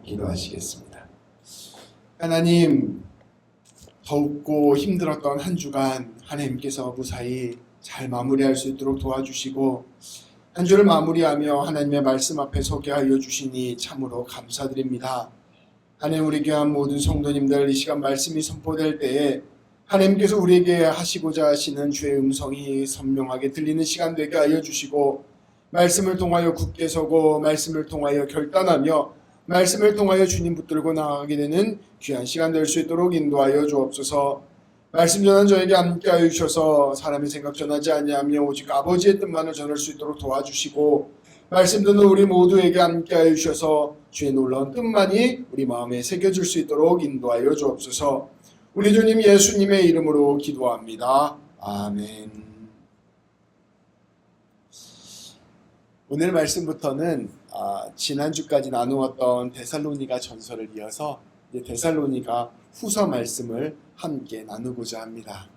기도하시겠습니다. 하나님, 더욱고 힘들었던 한 주간 하나님께서 무사히 잘 마무리할 수 있도록 도와주시고 한 주를 마무리하며 하나님의 말씀 앞에 서게 하여 주시니 참으로 감사드립니다. 하나님, 우리 교회 모든 성도님들, 이 시간 말씀이 선포될 때에 하나님께서 우리에게 하시고자 하시는 주의 음성이 선명하게 들리는 시간 되게 하여 주시고, 말씀을 통하여 굳게 서고 말씀을 통하여 결단하며 말씀을 통하여 주님 붙들고 나아가게 되는 귀한 시간 될 수 있도록 인도하여 주옵소서. 말씀 전한 저에게 함께하여 주셔서 사람의 생각 전하지 아니하며 오직 아버지의 뜻만을 전할 수 있도록 도와주시고, 말씀 듣는 우리 모두에게 함께하여 주셔서 주의 놀라운 뜻만이 우리 마음에 새겨질 수 있도록 인도하여 주옵소서. 우리 주님 예수님의 이름으로 기도합니다. 아멘. 오늘 말씀부터는 지난주까지 나누었던 데살로니가 전서를 이어서 이제 데살로니가 후서 말씀을 함께 나누고자 합니다.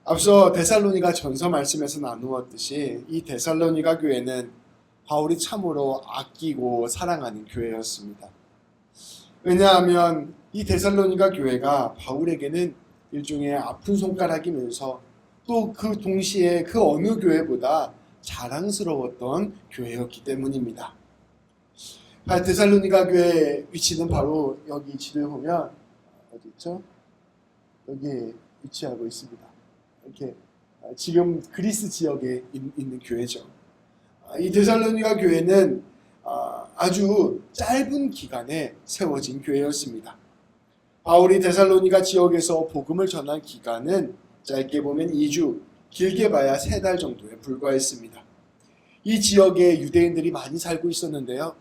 앞서 데살로니가 전서 말씀에서 나누었듯이 이 데살로니가 교회는 바울이 참으로 아끼고 사랑하는 교회였습니다. 왜냐하면 이 데살로니가 교회가 바울에게는 일종의 아픈 손가락이면서 또 그 동시에 그 어느 교회보다 자랑스러웠던 교회였기 때문입니다. 데살로니가 교회 위치는 바로 여기 지도에 보면 어디 있죠? 여기 위치하고 있습니다. 이렇게 지금 그리스 지역에 있는 교회죠. 이 데살로니가 교회는 아주 짧은 기간에 세워진 교회였습니다. 바울이 데살로니가 지역에서 복음을 전한 기간은 짧게 보면 2주, 길게 봐야 3달 정도에 불과했습니다. 이 지역에 유대인들이 많이 살고 있었는데요.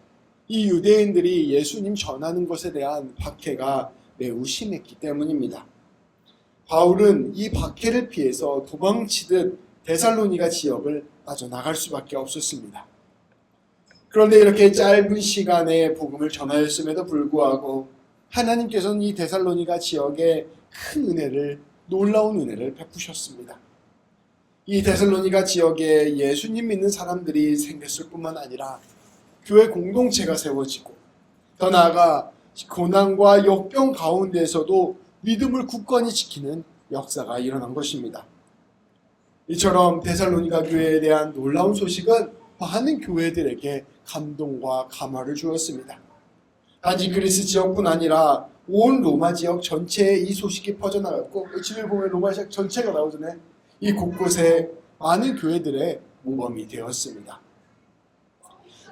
이 유대인들이 예수님 전하는 것에 대한 박해가 매우 심했기 때문입니다. 바울은 이 박해를 피해서 도망치듯 데살로니가 지역을 빠져나갈 수밖에 없었습니다. 그런데 이렇게 짧은 시간에 복음을 전하였음에도 불구하고 하나님께서는 이 데살로니가 지역에 큰 은혜를, 놀라운 은혜를 베푸셨습니다. 이 데살로니가 지역에 예수님 믿는 사람들이 생겼을 뿐만 아니라 교회 공동체가 세워지고, 더 나아가 고난과 역경 가운데에서도 믿음을 굳건히 지키는 역사가 일어난 것입니다. 이처럼 데살로니가 교회에 대한 놀라운 소식은 많은 교회들에게 감동과 감화를 주었습니다. 단지 그리스 지역뿐 아니라 온 로마 지역 전체에 이 소식이 퍼져나갔고, 지금 보면 로마 지역 전체가 나오잖아요. 이 곳곳에 많은 교회들의 모범이 되었습니다.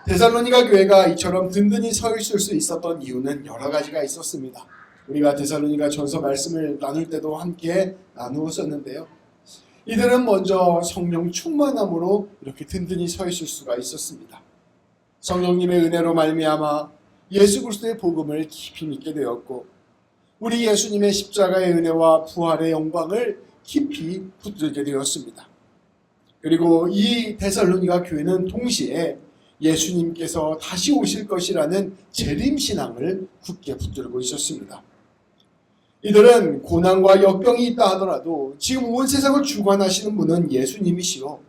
데살로니가 교회가 이처럼 든든히 서 있을 수 있었던 이유는 여러 가지가 있었습니다. 우리가 데살로니가 전서 말씀을 나눌 때도 함께 나누었었는데요. 이들은 먼저 성령 충만함으로 이렇게 든든히 서 있을 수가 있었습니다. 성령님의 은혜로 말미암아 예수 그리스도의 복음을 깊이 믿게 되었고, 우리 예수님의 십자가의 은혜와 부활의 영광을 깊이 붙들게 되었습니다. 그리고 이 데살로니가 교회는 동시에 예수님께서 다시 오실 것이라는 재림신앙을 굳게 붙들고 있었습니다. 이들은 고난과 역경이 있다 하더라도 지금 온 세상을 주관하시는 분은 예수님이시요,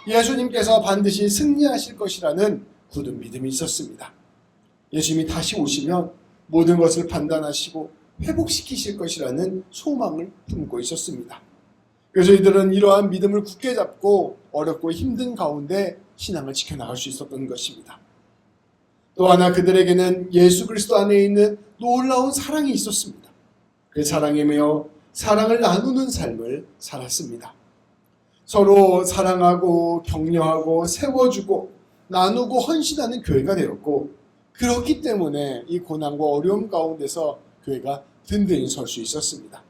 예수님께서 반드시 승리하실 것이라는 굳은 믿음이 있었습니다. 예수님이 다시 오시면 모든 것을 판단하시고 회복시키실 것이라는 소망을 품고 있었습니다. 그래서 이들은 이러한 믿음을 굳게 잡고 어렵고 힘든 가운데 신앙을 지켜나갈 수 있었던 것입니다. 또 하나, 그들에게는 예수 그리스도 안에 있는 놀라운 사랑이 있었습니다. 그 사랑에 매여 사랑을 나누는 삶을 살았습니다. 서로 사랑하고 격려하고 세워주고 나누고 헌신하는 교회가 되었고, 그렇기 때문에 이 고난과 어려움 가운데서 교회가 든든히 설 수 있었습니다.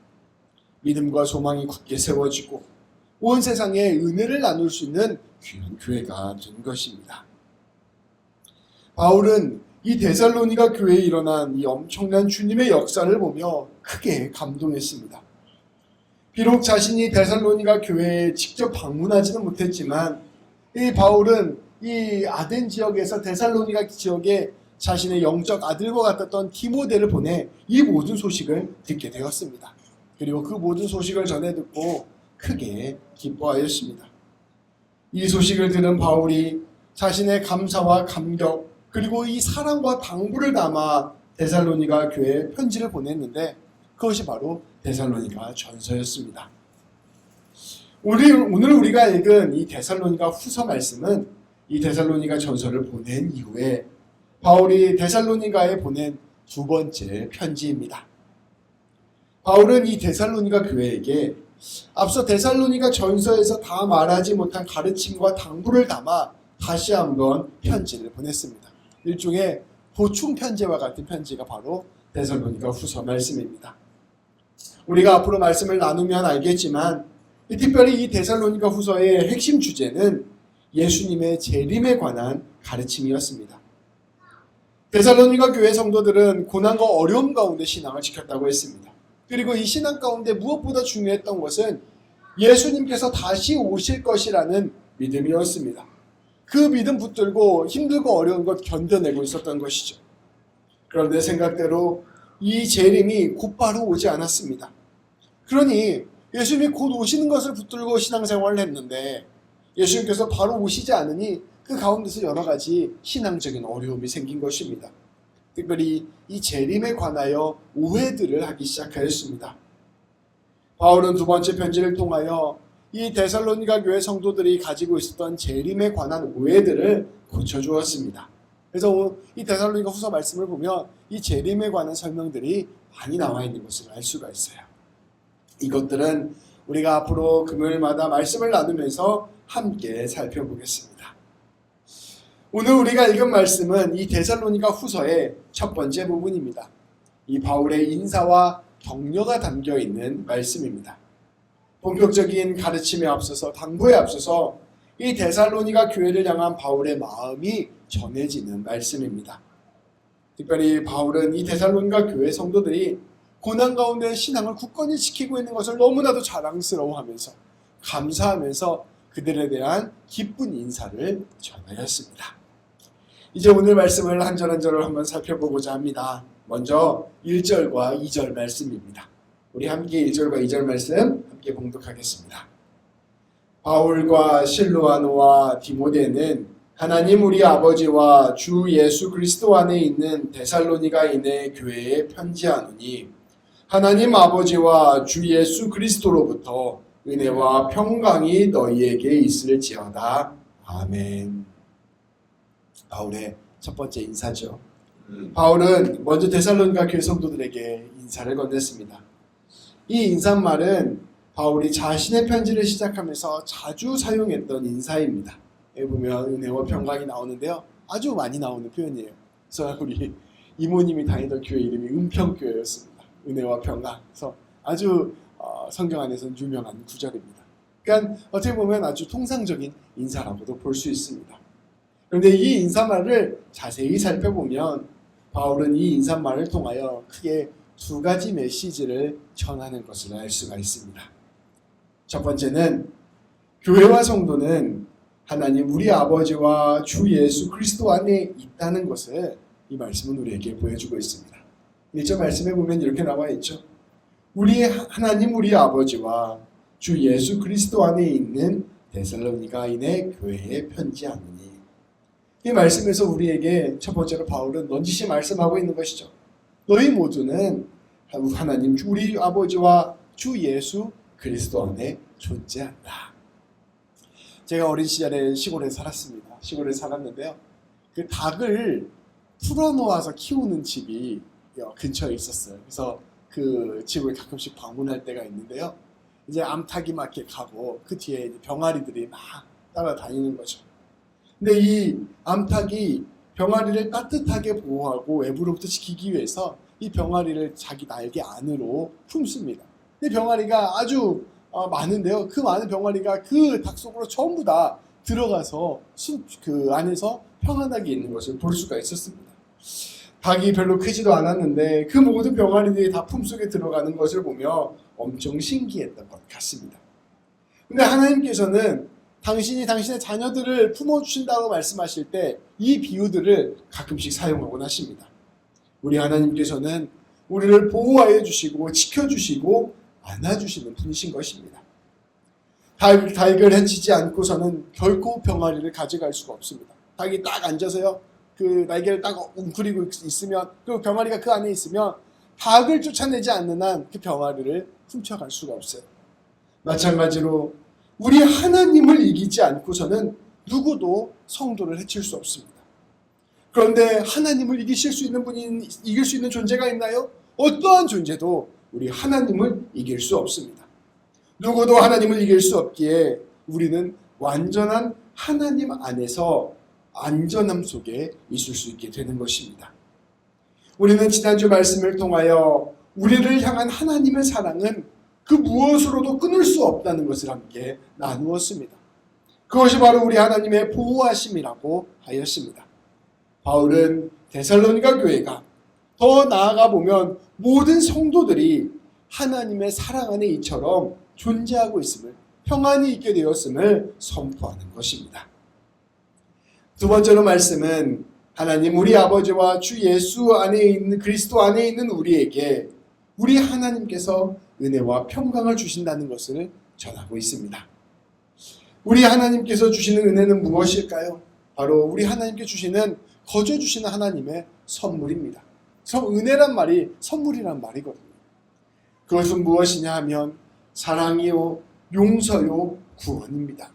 믿음과 소망이 굳게 세워지고 온 세상에 은혜를 나눌 수 있는 귀한 교회가 된 것입니다. 바울은 이 데살로니가 교회에 일어난 이 엄청난 주님의 역사를 보며 크게 감동했습니다. 비록 자신이 데살로니가 교회에 직접 방문하지는 못했지만 이 바울은 이 아덴 지역에서 데살로니가 지역에 자신의 영적 아들과 같았던 디모데를 보내 이 모든 소식을 듣게 되었습니다. 그리고 그 모든 소식을 전해 듣고 크게 기뻐하였습니다. 이 소식을 들은 바울이 자신의 감사와 감격, 그리고 이 사랑과 당부를 담아 데살로니가 교회에 편지를 보냈는데 그것이 바로 데살로니가 전서였습니다. 오늘 우리가 읽은 이 데살로니가 후서 말씀은 이 데살로니가 전서를 보낸 이후에 바울이 데살로니가에 보낸 두 번째 편지입니다. 바울은 이 데살로니가 교회에게 앞서 데살로니가 전서에서 다 말하지 못한 가르침과 당부를 담아 다시 한번 편지를 보냈습니다. 일종의 보충 편지와 같은 편지가 바로 데살로니가 후서 말씀입니다. 우리가 앞으로 말씀을 나누면 알겠지만 특별히 이 데살로니가 후서의 핵심 주제는 예수님의 재림에 관한 가르침이었습니다. 데살로니가 교회 성도들은 고난과 어려움 가운데 신앙을 지켰다고 했습니다. 그리고 이 신앙 가운데 무엇보다 중요했던 것은 예수님께서 다시 오실 것이라는 믿음이었습니다. 그 믿음 붙들고 힘들고 어려운 것 견뎌내고 있었던 것이죠. 그런데 생각대로 이 재림이 곧바로 오지 않았습니다. 그러니 예수님이 곧 오시는 것을 붙들고 신앙생활을 했는데 예수님께서 바로 오시지 않으니 그 가운데서 여러 가지 신앙적인 어려움이 생긴 것입니다. 특별히 이 재림에 관하여 오해들을 하기 시작하였습니다. 바울은 두 번째 편지를 통하여 이 데살로니가 교회 성도들이 가지고 있었던 재림에 관한 오해들을 고쳐주었습니다. 그래서 이 데살로니가 후서 말씀을 보면 이 재림에 관한 설명들이 많이 나와 있는 것을 알 수가 있어요. 이것들은 우리가 앞으로 금요일마다 말씀을 나누면서 함께 살펴보겠습니다. 오늘 우리가 읽은 말씀은 이 데살로니가 후서의 첫 번째 부분입니다. 이 바울의 인사와 격려가 담겨 있는 말씀입니다. 본격적인 가르침에 앞서서 당부에 앞서서 이 데살로니가 교회를 향한 바울의 마음이 전해지는 말씀입니다. 특별히 바울은 이 데살로니가 교회 성도들이 고난 가운데 신앙을 굳건히 지키고 있는 것을 너무나도 자랑스러워하면서 감사하면서 그들에 대한 기쁜 인사를 전하였습니다. 이제 오늘 말씀을 한 절 한 절을 한번 살펴보고자 합니다. 먼저 1절과 2절 말씀입니다. 우리 함께 1절과 2절 말씀 함께 봉독하겠습니다. 바울과 실루아노와 디모데는 하나님 우리 아버지와 주 예수 그리스도 안에 있는 데살로니가인의 교회에 편지하노니 하나님 아버지와 주 예수 그리스도로부터 은혜와 평강이 너희에게 있을지어다. 아멘. 바울의 첫 번째 인사죠. 바울은 먼저 데살로니가 교회 성도들에게 인사를 건넸습니다. 이 인사말은 바울이 자신의 편지를 시작하면서 자주 사용했던 인사입니다. 여기 보면 은혜와 평강이 나오는데요. 아주 많이 나오는 표현이에요. 그래서 우리 이모님이 다니던 교회 이름이 은평교회였습니다. 은혜와 평강. 그래서 아주 성경 안에서는 유명한 구절입니다. 그러니까 어떻게 보면 아주 통상적인 인사라고도 볼 수 있습니다. 그런데 이 인사말을 자세히 살펴보면 바울은 이 인사말을 통하여 크게 두 가지 메시지를 전하는 것을 알 수가 있습니다. 첫 번째는 교회와 성도는 하나님 우리 아버지와 주 예수 그리스도 안에 있다는 것을 이 말씀은 우리에게 보여주고 있습니다. 1절 말씀에 보면 이렇게 나와 있죠. 하나님 우리 아버지와 주 예수 그리스도 안에 있는 데살로니가인의 교회에 편지하노니. 이 말씀에서 우리에게 첫 번째로 바울은 넌지시 말씀하고 있는 것이죠. 너희 모두는 하나님 우리 아버지와 주 예수 그리스도 안에 존재한다. 제가 어린 시절에 시골에 살았습니다. 시골에 살았는데요. 그 닭을 풀어놓아서 키우는 집이 근처에 있었어요. 그래서 그 집을 가끔씩 방문할 때가 있는데요. 이제 암탉이 막 이렇게 가고 그 뒤에 병아리들이 막 따라다니는 거죠. 근데 이 암탉이 병아리를 따뜻하게 보호하고 외부로부터 지키기 위해서 이 병아리를 자기 날개 안으로 품습니다. 근데 병아리가 아주 많은데요. 그 많은 병아리가 그 닭 속으로 전부 다 들어가서 그 안에서 평안하게 있는 것을 볼 수가 있었습니다. 닭이 별로 크지도 않았는데 그 모든 병아리들이 다 품속에 들어가는 것을 보며 엄청 신기했던 것 같습니다. 근데 하나님께서는 당신이 당신의 자녀들을 품어주신다고 말씀하실 때 이 비유들을 가끔씩 사용하곤 하십니다. 우리 하나님께서는 우리를 보호하여 주시고 지켜주시고 안아주시는 분이신 것입니다. 닭을 해치지 않고서는 결코 병아리를 가져갈 수가 없습니다. 닭이 딱 앉아서요. 그 날개를 딱 웅크리고 있으면, 그 병아리가 그 안에 있으면 닭을 쫓아내지 않는 한 그 병아리를 훔쳐갈 수가 없어요. 마찬가지로 우리 하나님을 이기지 않고서는 누구도 성도를 해칠 수 없습니다. 그런데 하나님을 이기실 수 있는 분이, 이길 수 있는 존재가 있나요? 어떠한 존재도 우리 하나님을 이길 수 없습니다. 누구도 하나님을 이길 수 없기에 우리는 완전한 하나님 안에서 안전함 속에 있을 수 있게 되는 것입니다. 우리는 지난주 말씀을 통하여 우리를 향한 하나님의 사랑은 그 무엇으로도 끊을 수 없다는 것을 함께 나누었습니다. 그것이 바로 우리 하나님의 보호하심이라고 하였습니다. 바울은 데살로니가 교회가, 더 나아가 보면 모든 성도들이 하나님의 사랑 안에 이처럼 존재하고 있음을, 평안이 있게 되었음을 선포하는 것입니다. 두 번째로 말씀은 하나님 우리 아버지와 주 예수 안에 있는, 그리스도 안에 있는 우리에게 우리 하나님께서 은혜와 평강을 주신다는 것을 전하고 있습니다. 우리 하나님께서 주시는 은혜는 무엇일까요? 바로 우리 하나님께 주시는, 거저 주시는 하나님의 선물입니다. 은혜란 말이 선물이란 말이거든요. 그것은 무엇이냐 하면 사랑이요, 용서요, 구원입니다.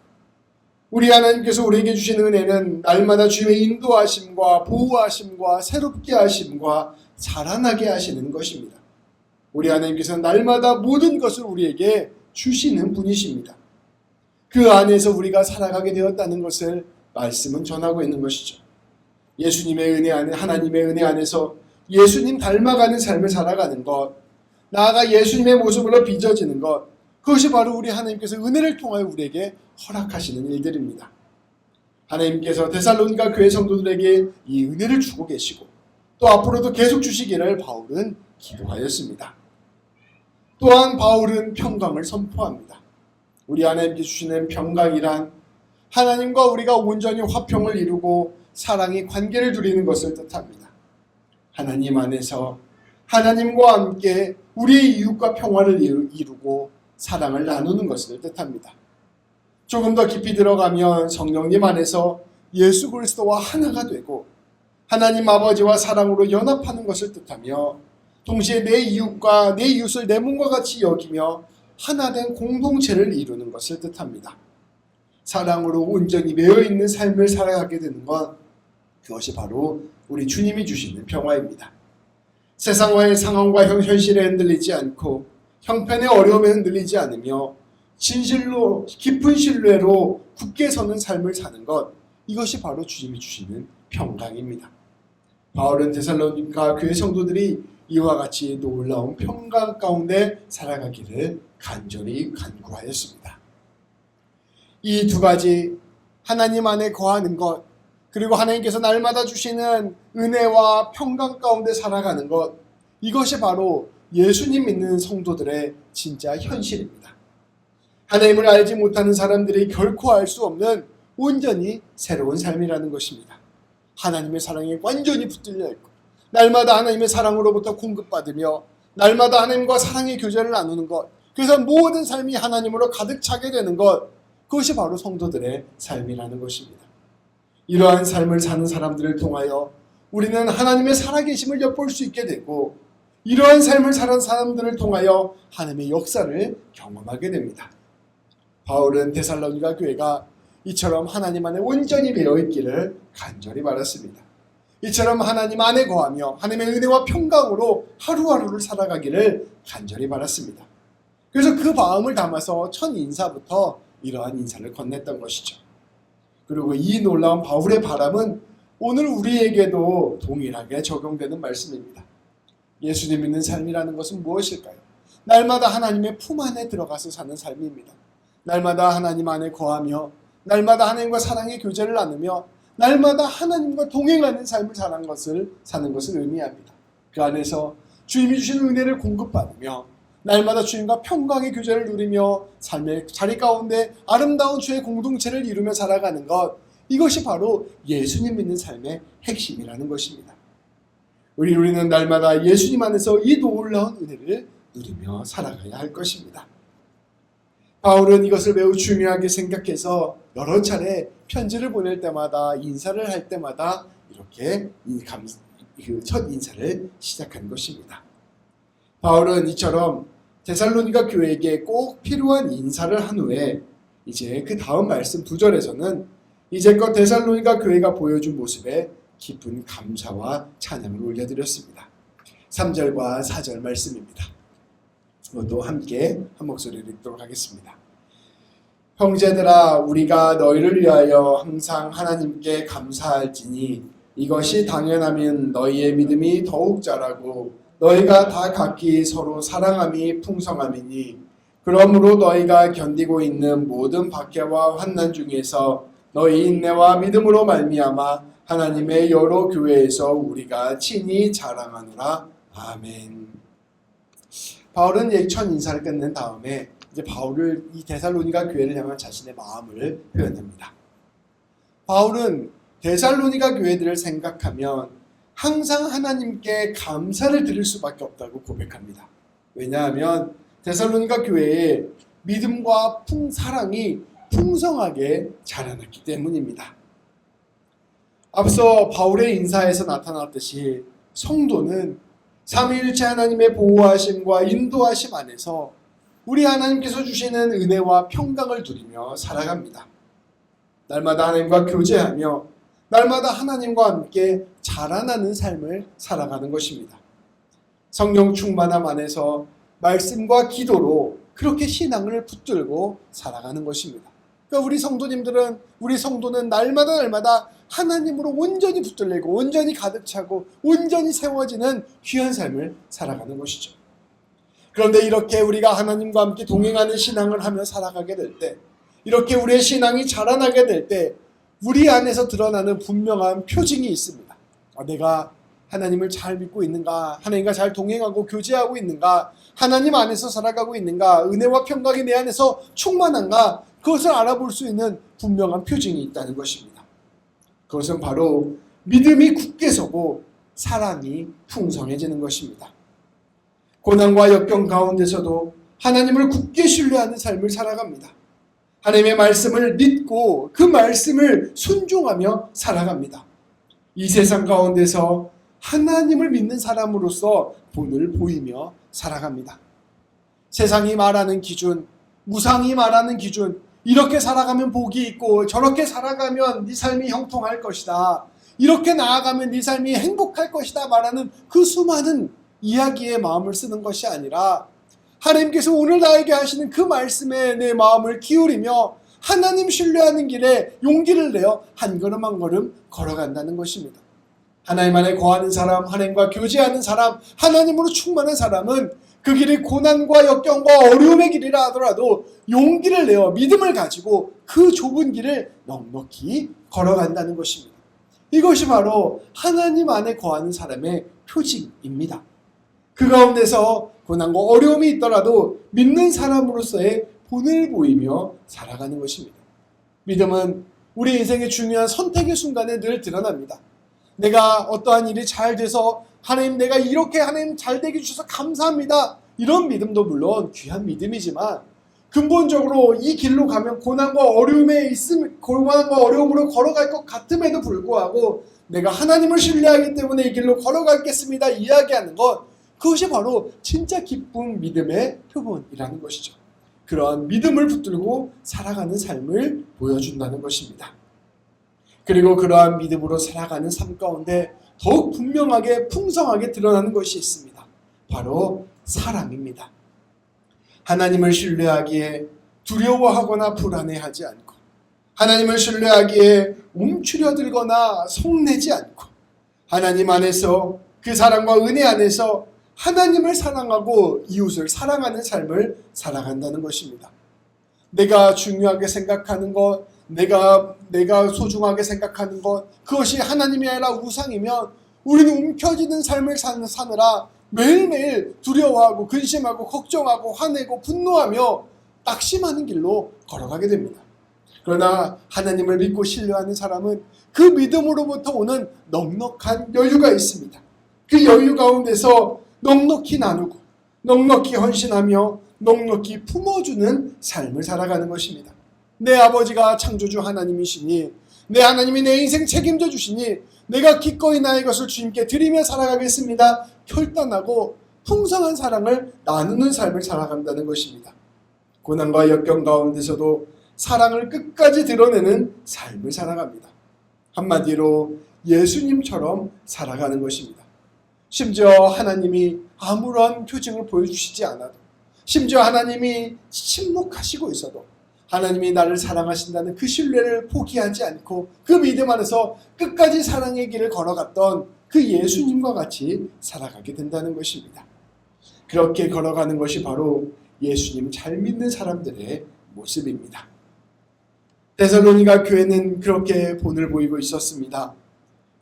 우리 하나님께서 우리에게 주시는 은혜는 날마다 주님의 인도하심과 보호하심과 새롭게 하심과 자라나게 하시는 것입니다. 우리 하나님께서는 날마다 모든 것을 우리에게 주시는 분이십니다. 그 안에서 우리가 살아가게 되었다는 것을 말씀은 전하고 있는 것이죠. 예수님의 은혜 안에, 하나님의 은혜 안에서 예수님 닮아가는 삶을 살아가는 것, 나아가 예수님의 모습으로 빚어지는 것, 그것이 바로 우리 하나님께서 은혜를 통하여 우리에게 허락하시는 일들입니다. 하나님께서 데살로니가 교회 성도들에게 이 은혜를 주고 계시고 또 앞으로도 계속 주시기를 바울은 기도하였습니다. 또한 바울은 평강을 선포합니다. 우리 하나님께 주시는 평강이란 하나님과 우리가 온전히 화평을 이루고 사랑의 관계를 누리는 것을 뜻합니다. 하나님 안에서 하나님과 함께 우리의 이웃과 평화를 이루고 사랑을 나누는 것을 뜻합니다. 조금 더 깊이 들어가면 성령님 안에서 예수 그리스도와 하나가 되고 하나님 아버지와 사랑으로 연합하는 것을 뜻하며 동시에 내 이웃과 내 이웃을 내 몸과 같이 여기며 하나된 공동체를 이루는 것을 뜻합니다. 사랑으로 온전히 매여있는 삶을 살아가게 되는 것, 그것이 바로 우리 주님이 주시는 평화입니다. 세상과의 상황과 현실에 흔들리지 않고 형편의 어려움에 흔들리지 않으며 진실로 깊은 신뢰로 굳게 서는 삶을 사는 것, 이것이 바로 주님이 주시는 평강입니다. 바울은 데살로니가 교회 성도들이 이와 같이 놀라운 평강 가운데 살아가기를 간절히 간구하였습니다. 이 두 가지, 하나님 안에 거하는 것, 그리고 하나님께서 날마다 주시는 은혜와 평강 가운데 살아가는 것, 이것이 바로 예수님 믿는 성도들의 진짜 현실입니다. 하나님을 알지 못하는 사람들이 결코 알 수 없는 온전히 새로운 삶이라는 것입니다. 하나님의 사랑에 완전히 붙들려 있고 날마다 하나님의 사랑으로부터 공급받으며 날마다 하나님과 사랑의 교제를 나누는 것, 그래서 모든 삶이 하나님으로 가득 차게 되는 것, 그것이 바로 성도들의 삶이라는 것입니다. 이러한 삶을 사는 사람들을 통하여 우리는 하나님의 살아계심을 엿볼 수 있게 되고 이러한 삶을 사는 사람들을 통하여 하나님의 역사를 경험하게 됩니다. 바울은 데살로니가 교회가 이처럼 하나님 안에 온전히 배어있기를 간절히 바랐습니다. 이처럼 하나님 안에 거하며 하나님의 은혜와 평강으로 하루하루를 살아가기를 간절히 바랐습니다. 그래서 그 마음을 담아서 첫 인사부터 이러한 인사를 건넸던 것이죠. 그리고 이 놀라운 바울의 바람은 오늘 우리에게도 동일하게 적용되는 말씀입니다. 예수님 믿는 삶이라는 것은 무엇일까요? 날마다 하나님의 품 안에 들어가서 사는 삶입니다. 날마다 하나님 안에 거하며 날마다 하나님과 사랑의 교제를 나누며 날마다 하나님과 동행하는 삶을 사는 것을 의미합니다. 그 안에서 주님이 주시는 은혜를 공급받으며 날마다 주님과 평강의 교제를 누리며 삶의 자리 가운데 아름다운 주의 공동체를 이루며 살아가는 것, 이것이 바로 예수님 믿는 삶의 핵심이라는 것입니다. 우리는 날마다 예수님 안에서 이 놀라운 은혜를 누리며 살아가야 할 것입니다. 바울은 이것을 매우 중요하게 생각해서 여러 차례 편지를 보낼 때마다 인사를 할 때마다 이렇게 첫 인사를 시작한 것입니다. 바울은 이처럼 데살로니가 교회에게 꼭 필요한 인사를 한 후에 이제 그 다음 말씀 9절에서는 이제껏 데살로니가 교회가 보여준 모습에 깊은 감사와 찬양을 올려드렸습니다. 3절과 4절 말씀입니다. 이것도 함께 한 목소리로 읽도록 하겠습니다. 형제들아, 우리가 너희를 위하여 항상 하나님께 감사할지니 이것이 당연하면 너희의 믿음이 더욱 자라고 너희가 다 각기 서로 사랑함이 풍성함이니 그러므로 너희가 견디고 있는 모든 박해와 환난 중에서 너희 인내와 믿음으로 말미암아 하나님의 여러 교회에서 우리가 친히 자랑하노라. 아멘. 바울은 첫 인사를 끝낸 다음에 이제 바울을 이 데살로니가 교회를 향한 자신의 마음을 표현합니다. 바울은 데살로니가 교회들을 생각하면 항상 하나님께 감사를 드릴 수밖에 없다고 고백합니다. 왜냐하면 데살로니가 교회의 믿음과 사랑이 풍성하게 자라났기 때문입니다. 앞서 바울의 인사에서 나타났듯이 성도는 삼위일체 하나님의 보호하심과 인도하심 안에서 우리 하나님께서 주시는 은혜와 평강을 누리며 살아갑니다. 날마다 하나님과 교제하며 날마다 하나님과 함께 자라나는 삶을 살아가는 것입니다. 성령 충만함 안에서 말씀과 기도로 그렇게 신앙을 붙들고 살아가는 것입니다. 그러니까 우리 성도는 날마다 하나님으로 온전히 붙들리고 온전히 가득 차고 온전히 세워지는 귀한 삶을 살아가는 것이죠. 그런데 이렇게 우리가 하나님과 함께 동행하는 신앙을 하며 살아가게 될 때, 이렇게 우리의 신앙이 자라나게 될 때 우리 안에서 드러나는 분명한 표징이 있습니다. 내가 하나님을 잘 믿고 있는가? 하나님과 잘 동행하고 교제하고 있는가? 하나님 안에서 살아가고 있는가? 은혜와 평강이 내 안에서 충만한가? 그것을 알아볼 수 있는 분명한 표징이 있다는 것입니다. 그것은 바로 믿음이 굳게 서고 사랑이 풍성해지는 것입니다. 고난과 역경 가운데서도 하나님을 굳게 신뢰하는 삶을 살아갑니다. 하나님의 말씀을 믿고 그 말씀을 순종하며 살아갑니다. 이 세상 가운데서 하나님을 믿는 사람으로서 본을 보이며 살아갑니다. 세상이 말하는 기준, 무상이 말하는 기준, 이렇게 살아가면 복이 있고 저렇게 살아가면 네 삶이 형통할 것이다, 이렇게 나아가면 네 삶이 행복할 것이다 말하는 그 수많은 이야기에 마음을 쓰는 것이 아니라 하나님께서 오늘 나에게 하시는 그 말씀에 내 마음을 기울이며 하나님 신뢰하는 길에 용기를 내어 한 걸음 한 걸음 걸어간다는 것입니다. 하나님 안에 거하는 사람, 하나님과 교제하는 사람, 하나님으로 충만한 사람은 그 길이 고난과 역경과 어려움의 길이라 하더라도 용기를 내어 믿음을 가지고 그 좁은 길을 넉넉히 걸어간다는 것입니다. 이것이 바로 하나님 안에 거하는 사람의 표징입니다. 그 가운데서 고난과 어려움이 있더라도 믿는 사람으로서의 본을 보이며 살아가는 것입니다. 믿음은 우리 인생의 중요한 선택의 순간에 늘 드러납니다. 내가 어떠한 일이 잘 돼서 하나님, 내가 이렇게 하나님 잘 되게 주셔서 감사합니다, 이런 믿음도 물론 귀한 믿음이지만 근본적으로 이 길로 가면 고난과 어려움으로 걸어갈 것 같음에도 불구하고 내가 하나님을 신뢰하기 때문에 이 길로 걸어가겠습니다 이야기하는 것, 그것이 바로 진짜 기쁜 믿음의 표본이라는 것이죠. 그러한 믿음을 붙들고 살아가는 삶을 보여준다는 것입니다. 그리고 그러한 믿음으로 살아가는 삶 가운데 더욱 분명하게 풍성하게 드러나는 것이 있습니다. 바로 사랑입니다. 하나님을 신뢰하기에 두려워하거나 불안해하지 않고, 하나님을 신뢰하기에 움츠려들거나 속내지 않고, 하나님 안에서 그 사랑과 은혜 안에서 하나님을 사랑하고 이웃을 사랑하는 삶을 살아간다는 것입니다. 내가 중요하게 생각하는 것, 내가 소중하게 생각하는 것, 그것이 하나님이 아니라 우상이면 우리는 움켜쥐는 삶을 사느라 매일매일 두려워하고 근심하고 걱정하고 화내고 분노하며 낙심하는 길로 걸어가게 됩니다. 그러나 하나님을 믿고 신뢰하는 사람은 그 믿음으로부터 오는 넉넉한 여유가 있습니다. 그 여유 가운데서 넉넉히 나누고 넉넉히 헌신하며 넉넉히 품어주는 삶을 살아가는 것입니다. 내 아버지가 창조주 하나님이시니 내 하나님이 내 인생 책임져 주시니 내가 기꺼이 나의 것을 주님께 드리며 살아가겠습니다. 결단하고 풍성한 사랑을 나누는 삶을 살아간다는 것입니다. 고난과 역경 가운데서도 사랑을 끝까지 드러내는 삶을 살아갑니다. 한마디로 예수님처럼 살아가는 것입니다. 심지어 하나님이 아무런 표징을 보여주시지 않아도, 심지어 하나님이 침묵하시고 있어도 하나님이 나를 사랑하신다는 그 신뢰를 포기하지 않고 그 믿음 안에서 끝까지 사랑의 길을 걸어갔던 그 예수님과 같이 살아가게 된다는 것입니다. 그렇게 걸어가는 것이 바로 예수님 잘 믿는 사람들의 모습입니다. 데살로니가 교회는 그렇게 본을 보이고 있었습니다.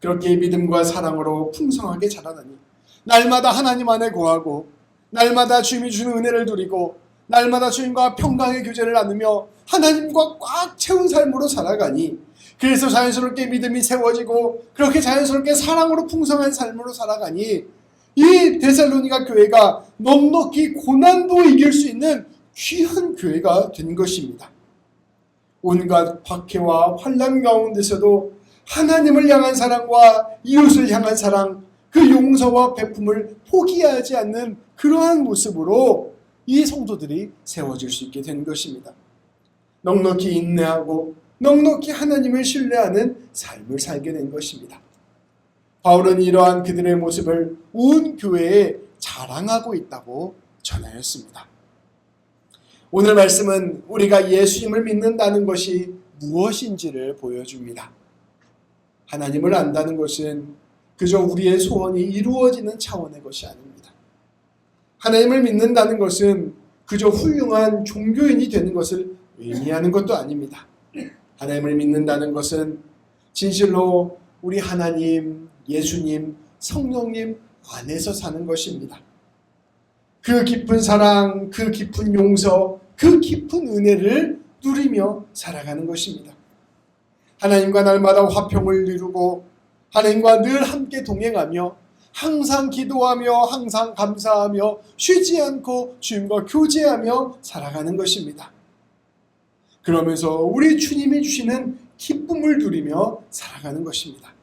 그렇게 믿음과 사랑으로 풍성하게 자라나니 날마다 하나님 안에 거하고 날마다 주님이 주는 은혜를 누리고 날마다 주님과 평강의 교제를 나누며 하나님과 꽉 채운 삶으로 살아가니, 그래서 자연스럽게 믿음이 세워지고 그렇게 자연스럽게 사랑으로 풍성한 삶으로 살아가니 이 데살로니가 교회가 넉넉히 고난도 이길 수 있는 귀한 교회가 된 것입니다. 온갖 박해와 환난 가운데서도 하나님을 향한 사랑과 이웃을 향한 사랑, 그 용서와 베품을 포기하지 않는 그러한 모습으로 이 성도들이 세워질 수 있게 된 것입니다. 넉넉히 인내하고 넉넉히 하나님을 신뢰하는 삶을 살게 된 것입니다. 바울은 이러한 그들의 모습을 온 교회에 자랑하고 있다고 전하였습니다. 오늘 말씀은 우리가 예수님을 믿는다는 것이 무엇인지를 보여줍니다. 하나님을 안다는 것은 그저 우리의 소원이 이루어지는 차원의 것이 아닙니다. 하나님을 믿는다는 것은 그저 훌륭한 종교인이 되는 것을 의미하는 것도 아닙니다. 하나님을 믿는다는 것은 진실로 우리 하나님, 예수님, 성령님 안에서 사는 것입니다. 그 깊은 사랑, 그 깊은 용서, 그 깊은 은혜를 누리며 살아가는 것입니다. 하나님과 날마다 화평을 이루고 하나님과 늘 함께 동행하며 항상 기도하며 항상 감사하며 쉬지 않고 주님과 교제하며 살아가는 것입니다. 그러면서 우리 주님이 주시는 기쁨을 누리며 살아가는 것입니다.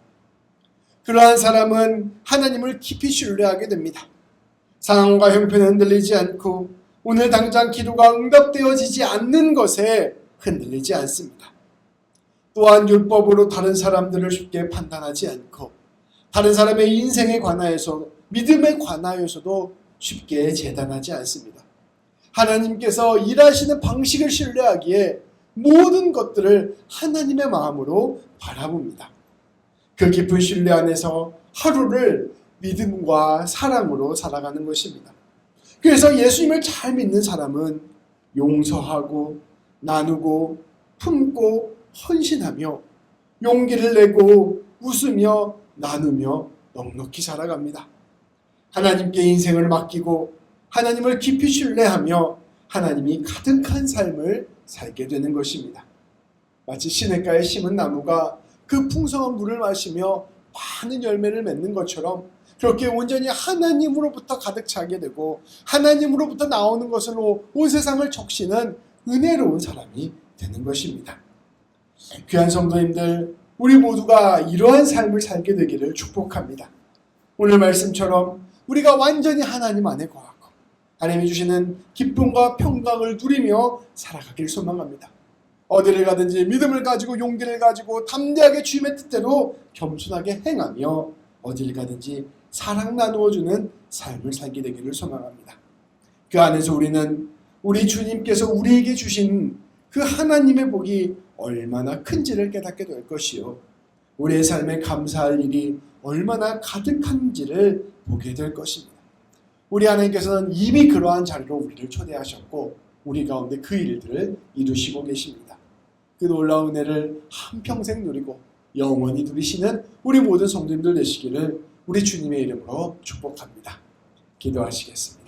그러한 사람은 하나님을 깊이 신뢰하게 됩니다. 상황과 형편에 흔들리지 않고 오늘 당장 기도가 응답되어지지 않는 것에 흔들리지 않습니다. 또한 율법으로 다른 사람들을 쉽게 판단하지 않고 다른 사람의 인생에 관하여서 믿음에 관하여서도 쉽게 재단하지 않습니다. 하나님께서 일하시는 방식을 신뢰하기에 모든 것들을 하나님의 마음으로 바라봅니다. 그 깊은 신뢰 안에서 하루를 믿음과 사랑으로 살아가는 것입니다. 그래서 예수님을 잘 믿는 사람은 용서하고 나누고 품고 헌신하며 용기를 내고 웃으며 나누며 넉넉히 살아갑니다. 하나님께 인생을 맡기고 하나님을 깊이 신뢰하며 하나님이 가득한 삶을 살게 되는 것입니다. 마치 시냇가에 심은 나무가 그 풍성한 물을 마시며 많은 열매를 맺는 것처럼 그렇게 온전히 하나님으로부터 가득 차게 되고 하나님으로부터 나오는 것으로 온 세상을 적시는 은혜로운 사람이 되는 것입니다. 귀한 성도님들, 우리 모두가 이러한 삶을 살게 되기를 축복합니다. 오늘 말씀처럼 우리가 완전히 하나님 안에 거하고 하나님이 주시는 기쁨과 평강을 누리며 살아가길 소망합니다. 어디를 가든지 믿음을 가지고 용기를 가지고 담대하게 주님의 뜻대로 겸손하게 행하며 어디를 가든지 사랑 나누어주는 삶을 살게 되기를 소망합니다. 그 안에서 우리는 우리 주님께서 우리에게 주신 그 하나님의 복이 얼마나 큰지를 깨닫게 될 것이요, 우리의 삶에 감사할 일이 얼마나 가득한지를 보게 될 것입니다. 우리 하나님께서는 이미 그러한 자리로 우리를 초대하셨고 우리 가운데 그 일들을 이루시고 계십니다. 그 놀라운 은혜를 한평생 누리고 영원히 누리시는 우리 모든 성도님들 되시기를 우리 주님의 이름으로 축복합니다. 기도하시겠습니다.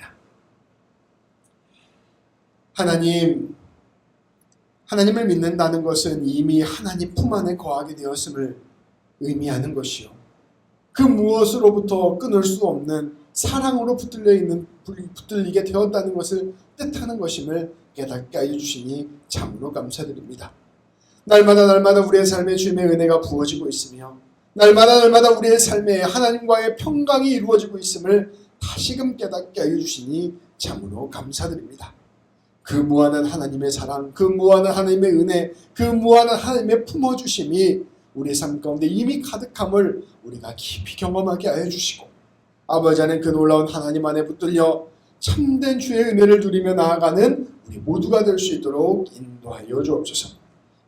하나님을 믿는다는 것은 이미 하나님 품 안에 거하게 되었음을 의미하는 것이요, 그 무엇으로부터 끊을 수 없는 사랑으로 붙들리게 되었다는 것을 뜻하는 것임을 깨닫게 하여 주시니 참으로 감사드립니다. 날마다 우리의 삶에 주님의 은혜가 부어지고 있으며 날마다 우리의 삶에 하나님과의 평강이 이루어지고 있음을 다시금 깨닫게 하여 주시니 참으로 감사드립니다. 그 무한한 하나님의 사랑, 그 무한한 하나님의 은혜, 그 무한한 하나님의 품어주심이 우리 삶 가운데 이미 가득함을 우리가 깊이 경험하게 하여 주시고 아버지 안에 그 놀라운 하나님 안에 붙들려 참된 주의 은혜를 누리며 나아가는 우리 모두가 될 수 있도록 인도하여 주옵소서.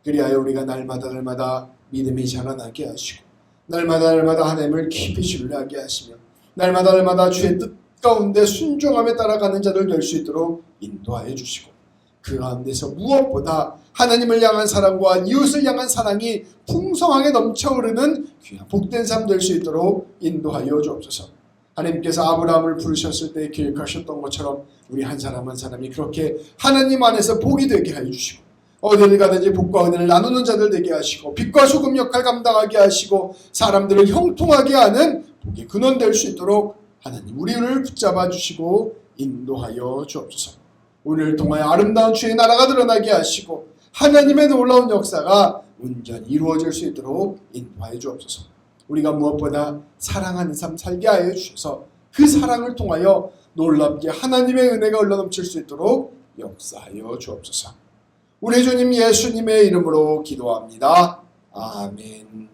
그리하여 우리가 날마다 믿음이 자라나게 하시고 날마다 하나님을 깊이 신뢰하게 하시며 날마다 주의 뜻 가운데 순종함에 따라가는 자들 될 수 있도록 인도하여 주시고 그 가운데서 무엇보다 하나님을 향한 사랑과 이웃을 향한 사랑이 풍성하게 넘쳐흐르는 귀한 복된 삶 될 수 있도록 인도하여 주옵소서. 하나님께서 아브라함을 부르셨을 때 계획하셨던 것처럼 우리 한 사람 한 사람이 그렇게 하나님 안에서 복이 되게 하여 주시고 어디를 가든지 복과 은혜를 나누는 자들 되게 하시고 빛과 소금 역할 감당하게 하시고 사람들을 형통하게 하는 복의 근원 될 수 있도록 하나님 우리를 붙잡아 주시고 인도하여 주옵소서. 우리를 통하여 아름다운 주의 나라가 드러나게 하시고 하나님의 놀라운 역사가 온전히 이루어질 수 있도록 인도하여 주옵소서. 우리가 무엇보다 사랑하는 삶 살게 하여 주셔서 그 사랑을 통하여 놀랍게 하나님의 은혜가 흘러넘칠 수 있도록 역사하여 주옵소서. 우리 주님 예수님의 이름으로 기도합니다. 아멘.